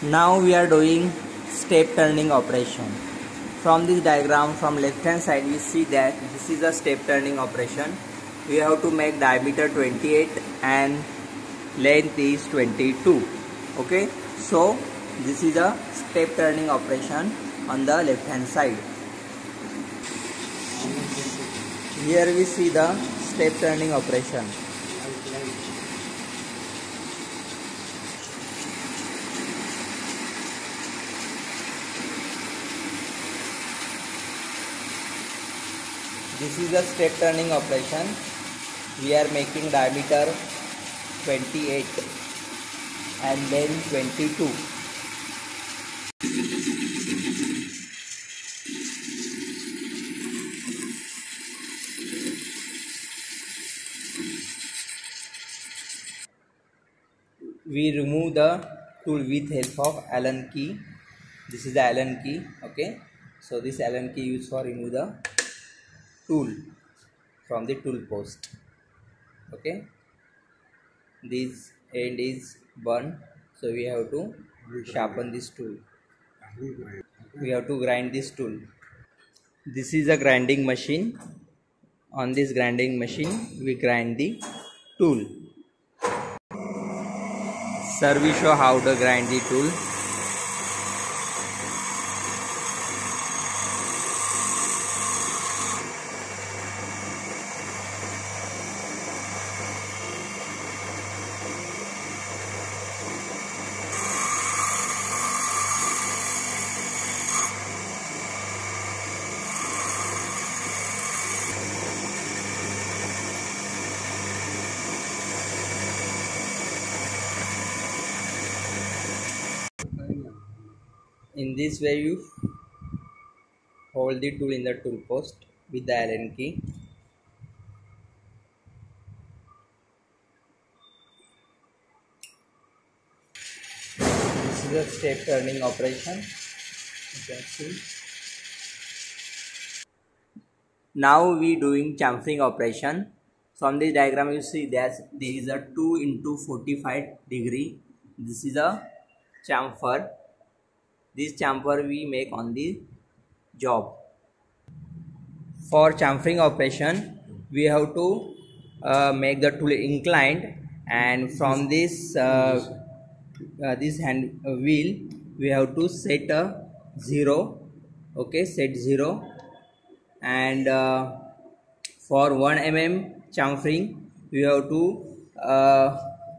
Now we are doing step turning operation. From this diagram, from left hand side, we see that this is a step turning operation. We have to make diameter 28 and length is 22. Okay, so this is a step turning operation on the left hand side. Here we see the step turning operation. This is the step turning operation. We are making diameter 28 and then 22. We remove the tool with help of Allen key. This is the Allen key. Okay, so this Allen key used for remove the tool from the tool post. Okay, this end is burned, so we have to sharpen this tool. We have to grind this tool. This is a grinding machine. On this grinding machine we grind the tool. Sir, we show how to grind the tool. In this way you hold the tool in the tool post with the Allen key. This is a step turning operation. You can see. Now we doing chamfering operation. From this diagram you see that there is a 2 into 45 degree. This is a chamfer. This chamfer we make on the job. For chamfering operation we have to make the tool inclined, and from this this hand wheel we have to set a 0. Okay, set 0, and for 1 mm chamfering we have to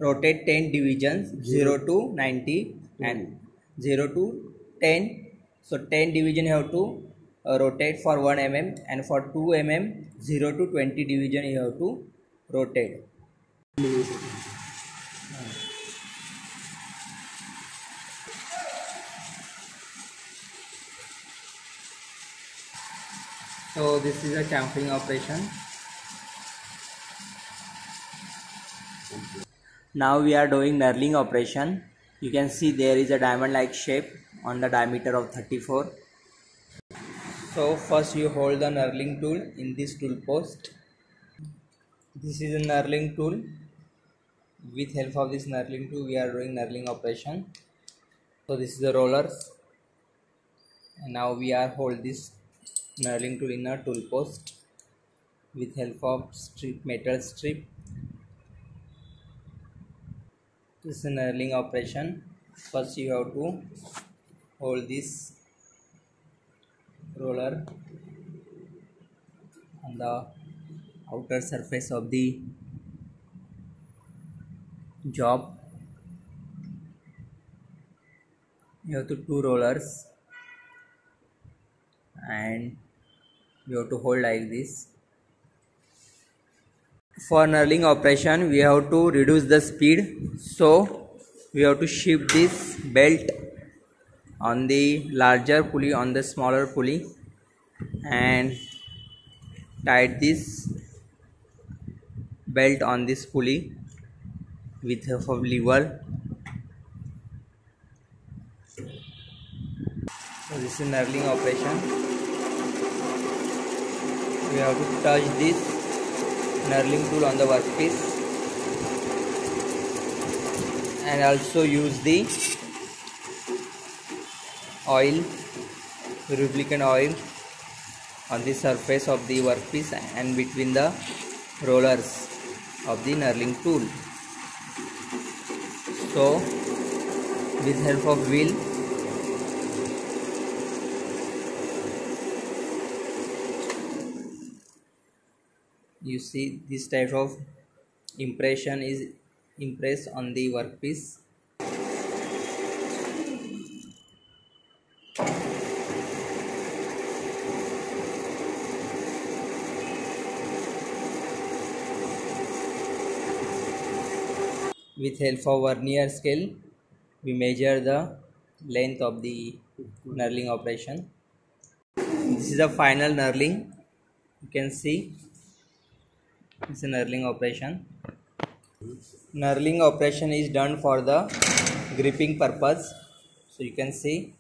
rotate 10 divisions, 0 to 90 and 0 to 10. So 10 division you have to rotate for 1 mm, and for 2 mm 0 to 20 division you have to rotate. So this is a chamfering operation. Now we are doing knurling operation. You can see there is a diamond like shape on the diameter of 34. So first you hold the knurling tool in this tool post. This is a knurling tool. With help of this knurling tool we are doing knurling operation. So this is the rollers, and now we are hold this knurling tool in a tool post with help of metal strip. This is a knurling operation. First you have to hold this roller on the outer surface of the job. You have to two rollers and you have to hold like this. For knurling operation we have to reduce the speed, so we have to shift this belt on the larger pulley on the smaller pulley and tight this belt on this pulley with help of lever. So this is knurling operation. We have to touch this knurling tool on the workpiece and also use the oil, lubricant oil on the surface of the workpiece and between the rollers of the knurling tool. So with help of wheel, you see this type of impression is impressed on the workpiece. With help of vernier scale, we measure the length of the knurling operation. This is the final knurling. You can see it's a knurling operation. Knurling operation is done for the gripping purpose. So you can see